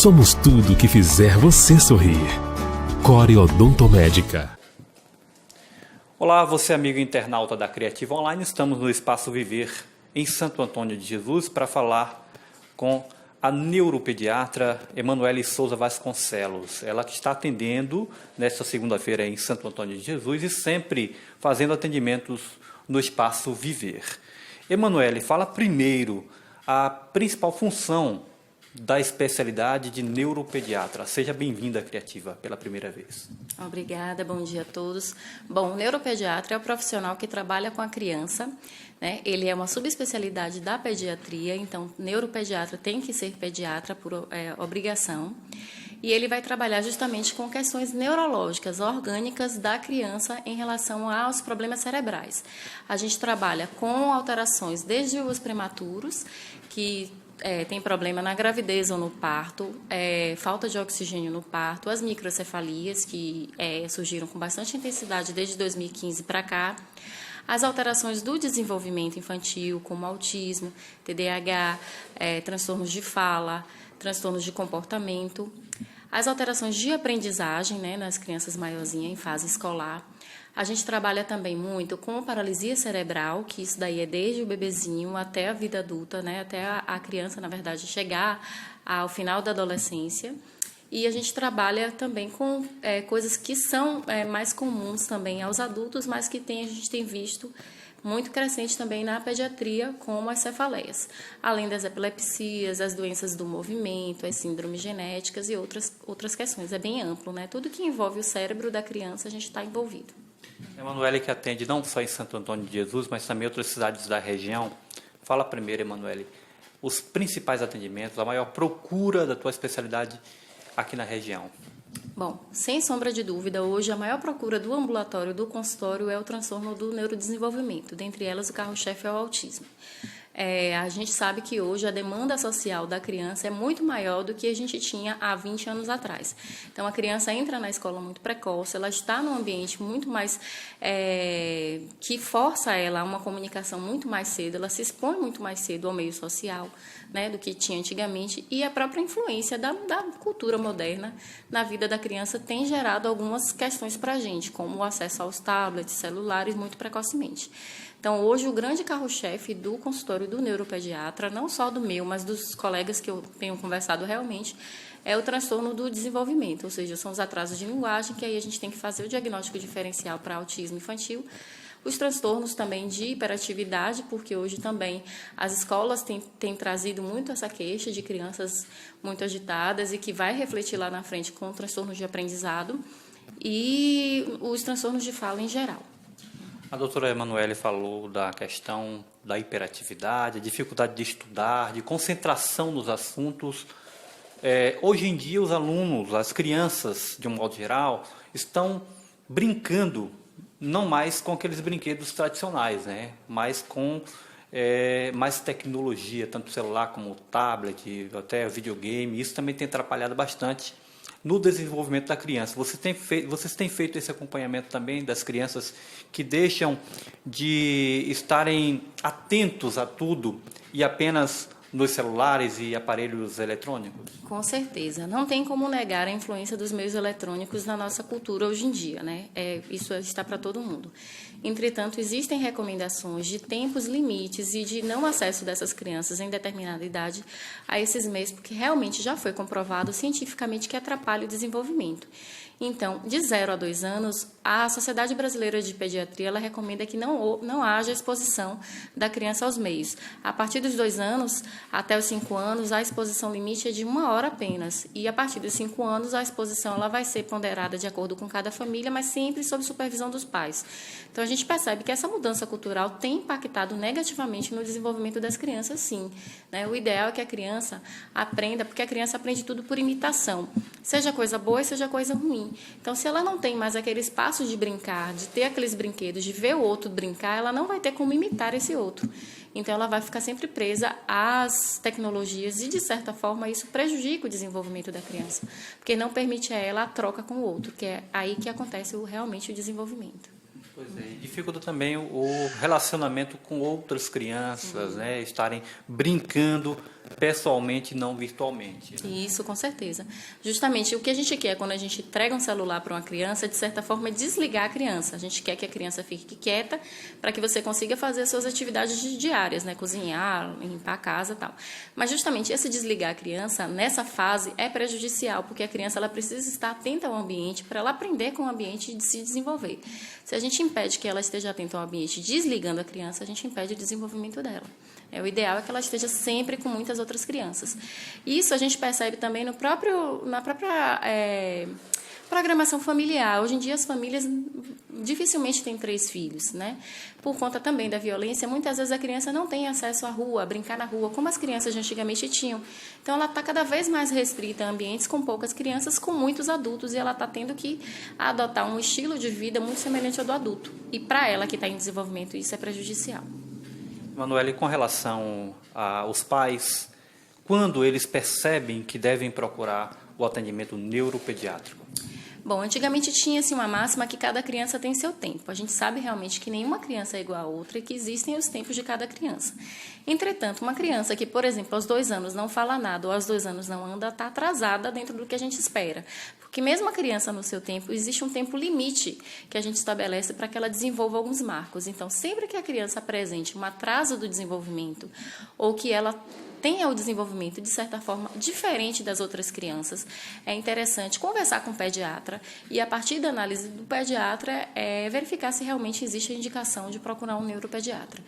Somos tudo que fizer você sorrir. Core Odontomédica. Olá, você amigo internauta da Criativa Online. Estamos no Espaço Viver em Santo Antônio de Jesus para falar com a neuropediatra Emanuele Souza Vasconcelos. Ela que está atendendo nesta segunda-feira em Santo Antônio de Jesus e sempre fazendo atendimentos no Espaço Viver. Emanuele, fala primeiro a principal função da especialidade de neuropediatra. Seja bem-vinda à Criativa pela primeira vez. Obrigada, bom dia a todos. Bom, o neuropediatra é o profissional que trabalha com a criança, né? Ele é uma subespecialidade da pediatria, então neuropediatra tem que ser pediatra por obrigação. E ele vai trabalhar justamente com questões neurológicas, orgânicas da criança em relação aos problemas cerebrais. A gente trabalha com alterações desde os prematuros, que tem problema na gravidez ou no parto, falta de oxigênio no parto, as microcefalias, que surgiram com bastante intensidade desde 2015 para cá, as alterações do desenvolvimento infantil, como autismo, TDAH, transtornos de fala, transtornos de comportamento, as alterações de aprendizagem, né, nas crianças maiorzinhas em fase escolar. A gente trabalha também muito com paralisia cerebral, que isso daí é desde o bebezinho até a vida adulta, né, até a criança, na verdade, chegar ao final da adolescência. E a gente trabalha também com coisas que são mais comuns também aos adultos, mas que a gente tem visto muito crescente também na pediatria, como as cefaleias, além das epilepsias, as doenças do movimento, as síndromes genéticas e outras questões. É bem amplo, né? Tudo que envolve o cérebro da criança, a gente está envolvido. Emanuele, que atende não só em Santo Antônio de Jesus, mas também em outras cidades da região. Fala primeiro, Emanuele, os principais atendimentos, a maior procura da tua especialidade aqui na região. Bom, sem sombra de dúvida, hoje a maior procura do ambulatório, do consultório, é o transtorno do neurodesenvolvimento. Dentre elas, o carro-chefe é o autismo. A gente sabe que hoje a demanda social da criança é muito maior do que a gente tinha há 20 anos atrás. Então, a criança entra na escola muito precoce, ela está num ambiente muito mais que força ela a uma comunicação muito mais cedo, ela se expõe muito mais cedo ao meio social, né, do que tinha antigamente, e a própria influência da cultura moderna na vida da criança tem gerado algumas questões para a gente, como o acesso aos tablets, celulares, muito precocemente. Então, hoje, o grande carro-chefe do consultório do neuropediatra, não só do meu, mas dos colegas que eu tenho conversado realmente, é o transtorno do desenvolvimento, ou seja, são os atrasos de linguagem, que aí a gente tem que fazer o diagnóstico diferencial para autismo infantil, os transtornos também de hiperatividade, porque hoje também as escolas têm trazido muito essa queixa de crianças muito agitadas e que vai refletir lá na frente com transtornos de aprendizado e os transtornos de fala em geral. A doutora Emanuele falou da questão da hiperatividade, dificuldade de estudar, de concentração nos assuntos. Hoje em dia, os alunos, as crianças, de um modo geral, estão brincando, não mais com aqueles brinquedos tradicionais, né? Mas com mais tecnologia, tanto o celular como o tablet, até o videogame. Isso também tem atrapalhado bastante no desenvolvimento da criança. Vocês têm feito esse acompanhamento também das crianças que deixam de estarem atentos a tudo e apenas nos celulares e aparelhos eletrônicos? Com certeza. Não tem como negar a influência dos meios eletrônicos na nossa cultura hoje em dia, né? Isso está para todo mundo. Entretanto, existem recomendações de tempos limites e de não acesso dessas crianças em determinada idade a esses meios, porque realmente já foi comprovado cientificamente que atrapalha o desenvolvimento. Então, de 0 a 2 anos, a Sociedade Brasileira de Pediatria ela recomenda que não haja exposição da criança aos meios. A partir dos 2 anos até os 5 anos, a exposição limite é de 1 hora apenas. E a partir dos 5 anos, a exposição ela vai ser ponderada de acordo com cada família, mas sempre sob supervisão dos pais. Então, a gente percebe que essa mudança cultural tem impactado negativamente no desenvolvimento das crianças, sim, né? O ideal é que a criança aprenda, porque a criança aprende tudo por imitação, seja coisa boa e seja coisa ruim. Então, se ela não tem mais aquele espaço de brincar, de ter aqueles brinquedos, de ver o outro brincar, ela não vai ter como imitar esse outro. Então, ela vai ficar sempre presa às tecnologias e, de certa forma, isso prejudica o desenvolvimento da criança, porque não permite a ela a troca com o outro, que é aí que acontece realmente o desenvolvimento. Pois é, e dificulta também o relacionamento com outras crianças, né? Estarem brincando pessoalmente e não virtualmente. Isso, com certeza. Justamente o que a gente quer quando a gente entrega um celular para uma criança, de certa forma, é desligar a criança. A gente quer que a criança fique quieta para que você consiga fazer as suas atividades diárias, né? Cozinhar, limpar a casa e tal. Mas justamente esse desligar a criança, nessa fase, é prejudicial, porque a criança ela precisa estar atenta ao ambiente para ela aprender com o ambiente e se desenvolver. Se a gente impede que ela esteja atenta ao ambiente desligando a criança, a gente impede o desenvolvimento dela. O ideal é que ela esteja sempre com muitas outras crianças. Isso a gente percebe também na própria programação familiar. Hoje em dia as famílias dificilmente têm 3 filhos, né? Por conta também da violência, muitas vezes a criança não tem acesso à rua, a brincar na rua, como as crianças de antigamente tinham. Então ela está cada vez mais restrita a ambientes com poucas crianças, com muitos adultos, e ela está tendo que adotar um estilo de vida muito semelhante ao do adulto. E para ela que está em desenvolvimento, isso é prejudicial. Emanuele, com relação aos pais, quando eles percebem que devem procurar o atendimento neuropediátrico? Bom, antigamente tinha-se uma máxima que cada criança tem seu tempo. A gente sabe realmente que nenhuma criança é igual a outra e que existem os tempos de cada criança. Entretanto, uma criança que, por exemplo, aos 2 anos não fala nada ou aos 2 anos não anda, está atrasada dentro do que a gente espera. Porque mesmo a criança no seu tempo, existe um tempo limite que a gente estabelece para que ela desenvolva alguns marcos. Então, sempre que a criança apresente um atraso do desenvolvimento ou que ela tenha o desenvolvimento, de certa forma, diferente das outras crianças, é interessante conversar com o pediatra e, a partir da análise do pediatra, verificar se realmente existe a indicação de procurar um neuropediatra.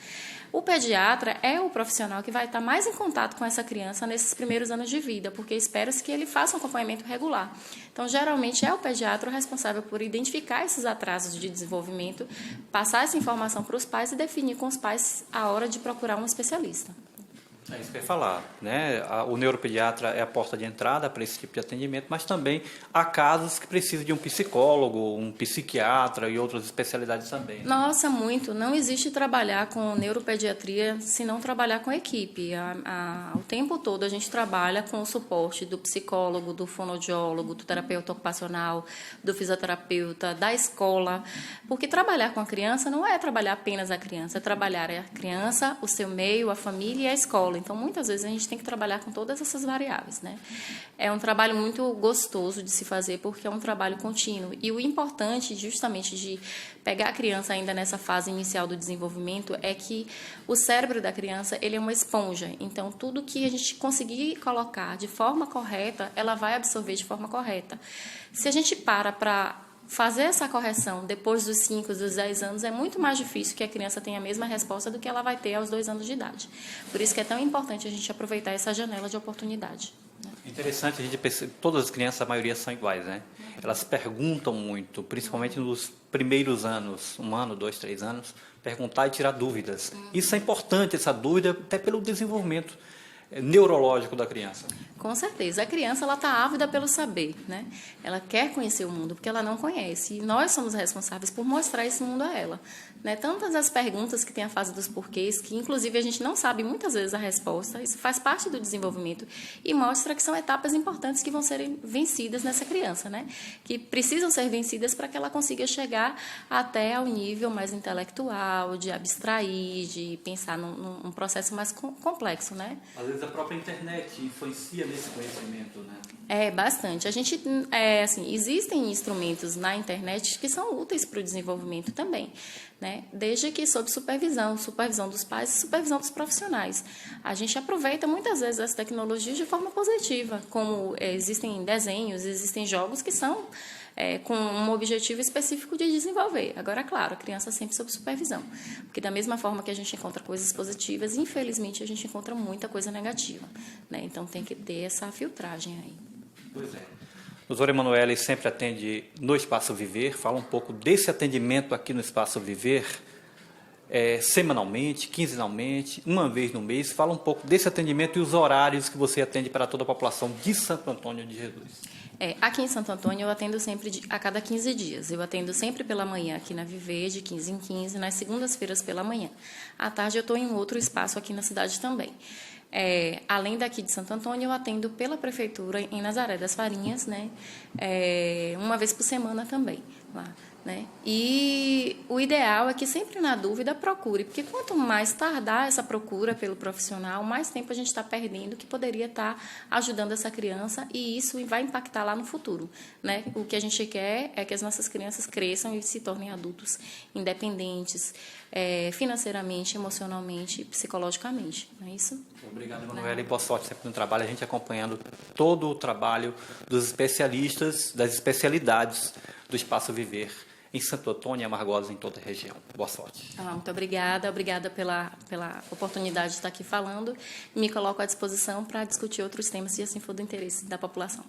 O pediatra é o profissional que vai estar mais em contato com essa criança nesses primeiros anos de vida, porque espera-se que ele faça um acompanhamento regular. Então, geralmente, é o pediatra o responsável por identificar esses atrasos de desenvolvimento, passar essa informação para os pais e definir com os pais a hora de procurar um especialista. É isso que eu ia falar, né? O neuropediatra é a porta de entrada para esse tipo de atendimento, mas também há casos que precisam de um psicólogo, um psiquiatra e outras especialidades também. Nossa, muito. Não existe trabalhar com neuropediatria se não trabalhar com a equipe. O tempo todo a gente trabalha com o suporte do psicólogo, do fonoaudiólogo, do terapeuta ocupacional, do fisioterapeuta, da escola. Porque trabalhar com a criança não é trabalhar apenas a criança, é trabalhar a criança, o seu meio, a família e a escola. Então, muitas vezes, a gente tem que trabalhar com todas essas variáveis, né? É um trabalho muito gostoso de se fazer, porque é um trabalho contínuo. E o importante, justamente, de pegar a criança ainda nessa fase inicial do desenvolvimento, é que o cérebro da criança, ele é uma esponja. Então, tudo que a gente conseguir colocar de forma correta, ela vai absorver de forma correta. Se a gente para fazer essa correção depois dos 5, dos 10 anos, é muito mais difícil que a criança tenha a mesma resposta do que ela vai ter aos 2 anos de idade. Por isso que é tão importante a gente aproveitar essa janela de oportunidade. Interessante a gente perceber, todas as crianças, a maioria são iguais, né? Elas perguntam muito, principalmente nos primeiros anos, 1 ano, 2, 3 anos, perguntar e tirar dúvidas. Isso é importante, essa dúvida, até pelo desenvolvimento neurológico da criança. Com certeza. A criança está ávida pelo saber, né? Ela quer conhecer o mundo porque ela não conhece. E nós somos responsáveis por mostrar esse mundo a ela. Né? Tantas as perguntas que tem a fase dos porquês, que inclusive a gente não sabe muitas vezes a resposta. Isso faz parte do desenvolvimento e mostra que são etapas importantes que vão ser vencidas nessa criança, né? Que precisam ser vencidas para que ela consiga chegar até ao nível mais intelectual, de abstrair, de pensar num processo mais complexo, né? Às vezes a própria internet influencia nesse conhecimento, né? Bastante. A gente, assim, existem instrumentos na internet que são úteis para o desenvolvimento também, né? Desde que sob supervisão dos pais e supervisão dos profissionais. A gente aproveita muitas vezes as tecnologias de forma positiva, como existem desenhos, existem jogos que são com um objetivo específico de desenvolver. Agora, claro, a criança sempre sob supervisão, porque da mesma forma que a gente encontra coisas positivas, infelizmente a gente encontra muita coisa negativa, né? Então tem que ter essa filtragem aí. Pois é. Doutora Emanuele sempre atende no Espaço Viver. Fala um pouco desse atendimento aqui no Espaço Viver, semanalmente, quinzenalmente, uma vez no mês. Fala um pouco desse atendimento e os horários que você atende para toda a população de Santo Antônio de Jesus. Aqui em Santo Antônio eu atendo sempre a cada 15 dias. Eu atendo sempre pela manhã aqui na Viver, de 15 em 15, nas segundas-feiras pela manhã. À tarde eu estou em outro espaço aqui na cidade também. Além daqui de Santo Antônio, eu atendo pela Prefeitura em Nazaré das Farinhas, né? Uma vez por semana também, lá. né? E o ideal é que sempre na dúvida procure, porque quanto mais tardar essa procura pelo profissional, mais tempo a gente está perdendo que poderia estar ajudando essa criança, e isso vai impactar lá no futuro, né? O que a gente quer é que as nossas crianças cresçam e se tornem adultos independentes, financeiramente, emocionalmente, psicologicamente, não é isso? Obrigado, Emanuele, e boa sorte sempre no trabalho, a gente acompanhando todo o trabalho dos especialistas, das especialidades do Espaço Viver em Santo Antônio e Amargosa, em toda a região. Boa sorte. Muito obrigada pela oportunidade de estar aqui falando. Me coloco à disposição para discutir outros temas, se assim for do interesse da população.